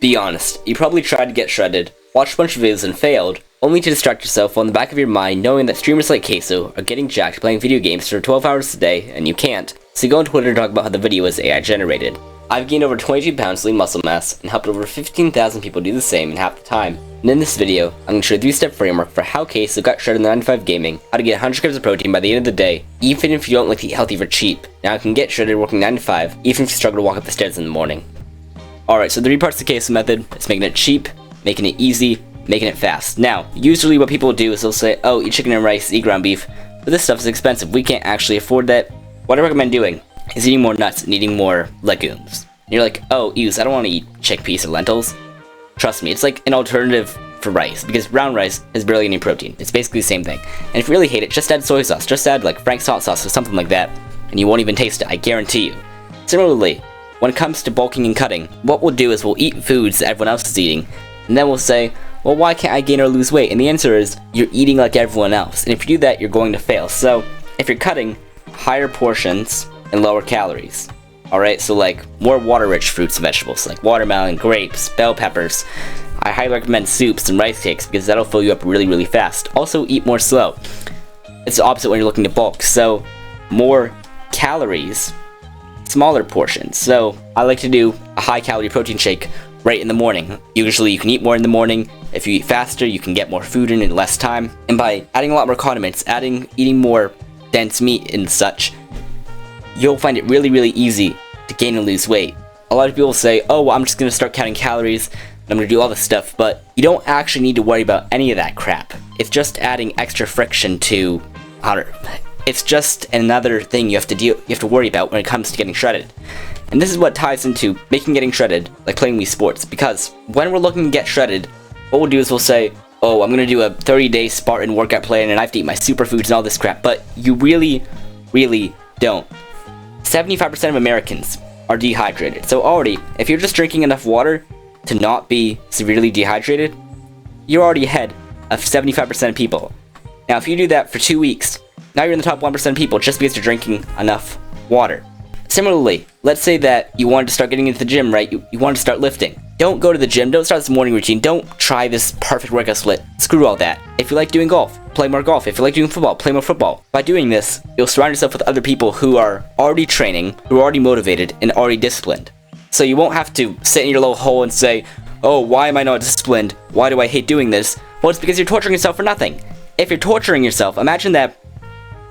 Be honest, you probably tried to get shredded, watched a bunch of videos and failed, only to distract yourself while in the back of your mind knowing that streamers like Caseoh are getting jacked playing video games for 12 hours a day and you can't, so you go on Twitter to talk about how the video is AI generated. I've gained over 22 pounds lean muscle mass and helped over 15,000 people do the same in half the time. And in this video, I'm going to show a 3-step framework for how Caseoh got shredded in the 95 gaming, how to get 100 grams of protein by the end of the day, even if you don't like to eat healthy for cheap. Now I can get shredded working 9 to 5, even if you struggle to walk up the stairs in the morning. Alright, so the 3 parts of the Caseoh method is making it cheap, making it easy, making it fast. Now, usually what people do is they'll say, oh, eat chicken and rice, eat ground beef, but this stuff is expensive, we can't actually afford that. What I recommend doing is eating more nuts and eating more legumes. And you're like, oh, I don't want to eat chickpeas or lentils. Trust me, it's like an alternative for rice, because brown rice has barely any protein. It's basically the same thing. And if you really hate it, just add soy sauce, just add like Frank's hot sauce or something like that, and you won't even taste it, I guarantee you. Similarly, when it comes to bulking and cutting, what we'll do is we'll eat foods that everyone else is eating, and then we'll say, well, why can't I gain or lose weight? And the answer is, you're eating like everyone else, and if you do that, you're going to fail. So, if you're cutting, higher portions and lower calories. Alright, so like, more water-rich fruits and vegetables, like watermelon, grapes, bell peppers. I highly recommend soups and rice cakes, because that'll fill you up really, really fast. Also, eat more slow. It's the opposite when you're looking to bulk, so more calories, smaller portions. So I like to do a high calorie protein shake right in the morning. Usually you can eat more in the morning. If you eat faster, you can get more food in less time. And by adding a lot more condiments, eating more dense meat and such, you'll find it really, really easy to gain and lose weight. A lot of people say, oh, well, I'm just gonna start counting calories and I'm gonna do all this stuff, but you don't actually need to worry about any of that crap. It's just adding extra friction to it's just another thing you have to worry about when it comes to getting shredded. And this is what ties into making getting shredded like playing Wii Sports, because when we're looking to get shredded, what we'll do is we'll say, oh, I'm gonna do a 30-day Spartan workout plan and I have to eat my superfoods and all this crap, but you really, really don't. 75% of Americans are dehydrated, so already, if you're just drinking enough water to not be severely dehydrated, you're already ahead of 75% of people. Now, if you do that for 2 weeks, now you're in the top 1% of people just because you're drinking enough water. Similarly, let's say that you wanted to start getting into the gym, right? You wanted to start lifting. Don't go to the gym, don't start this morning routine, don't try this perfect workout split. Screw all that. If you like doing golf, play more golf. If you like doing football, play more football. By doing this, you'll surround yourself with other people who are already training, who are already motivated, and already disciplined. So you won't have to sit in your little hole and say, oh, why am I not disciplined? Why do I hate doing this? Well, it's because you're torturing yourself for nothing. If you're torturing yourself, imagine that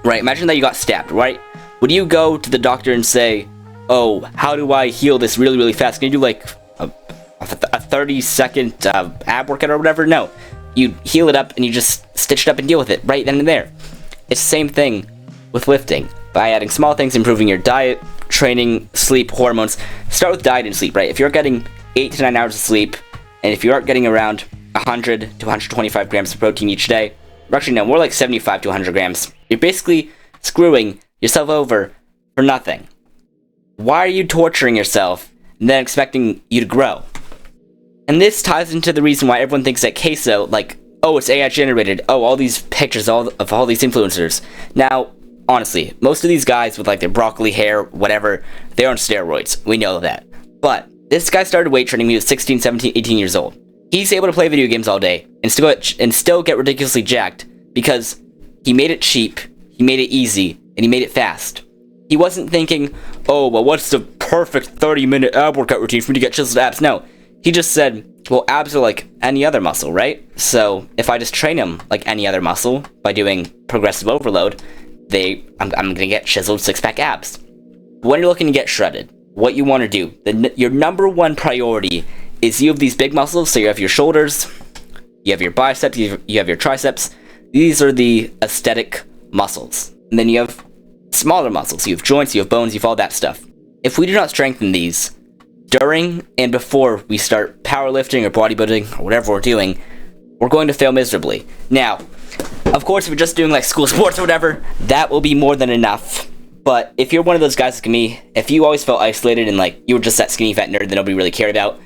you got stabbed, right? Would you go to the doctor and say, oh, how do I heal this really, really fast? Can you do like a 30-second ab workout or whatever? No. You heal it up and you just stitch it up and deal with it right then and there. It's the same thing with lifting. By adding small things, improving your diet, training, sleep, hormones. Start with diet and sleep, right? If you're getting 8 to 9 hours of sleep, and if you aren't getting around 100 to 125 grams of protein each day, or actually no, more like 75 to 100 grams, you're basically screwing yourself over for nothing. Why are you torturing yourself and then expecting you to grow? And this ties into the reason why everyone thinks that Caseoh, like, oh, it's AI generated, oh, all these pictures of all these influencers. Now, honestly, most of these guys with like their broccoli hair, whatever, they're on steroids. We know that. But this guy started weight training when he was 16, 17, 18 years old. He's able to play video games all day and still get ridiculously jacked because he made it cheap, he made it easy, and he made it fast. He wasn't thinking, oh, well, what's the perfect 30-minute ab workout routine for me to get chiseled abs? No. He just said, well, abs are like any other muscle, right? So if I just train them like any other muscle by doing progressive overload, I'm gonna get chiseled six-pack abs. When you're looking to get shredded, what you want to do, your number one priority is you have these big muscles, so you have your shoulders, you have your biceps, you have your triceps. These are the aesthetic muscles. And then you have smaller muscles. You have joints, you have bones, you have all that stuff. If we do not strengthen these during and before we start powerlifting or bodybuilding or whatever we're doing, we're going to fail miserably. Now, of course, if we're just doing like school sports or whatever, that will be more than enough. But if you're one of those guys like me, if you always felt isolated and like you were just that skinny fat nerd that nobody really cared about,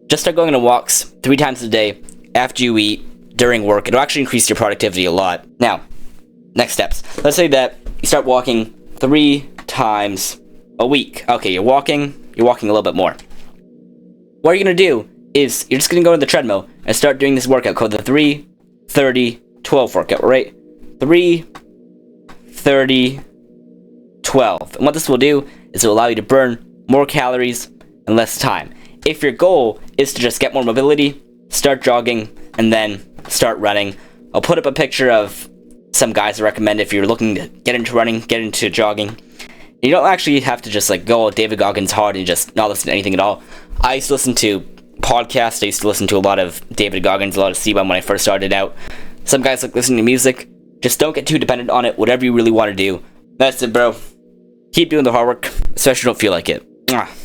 just start going on walks 3 times a day after you eat, during work. It'll actually increase your productivity a lot. Now, next steps. Let's say that you start walking 3 times a week. Okay, you're walking a little bit more. What you're gonna do is you're just going to go to the treadmill and start doing this workout called the 3, 30, 12 workout, right? 3, 30, 12. And what this will do is it will allow you to burn more calories in less time. If your goal is to just get more mobility, start jogging, and then start running. I'll put up a picture of some guys I recommend if you're looking to get into running, get into jogging. You don't actually have to just like go David Goggins hard and just not listen to anything at all. I used to listen to podcasts. I used to listen to a lot of David Goggins, a lot of C1 when I first started out. Some guys like listening to music. Just don't get too dependent on it. Whatever you really want to do. That's it, bro. Keep doing the hard work, especially if you don't feel like it. Mwah.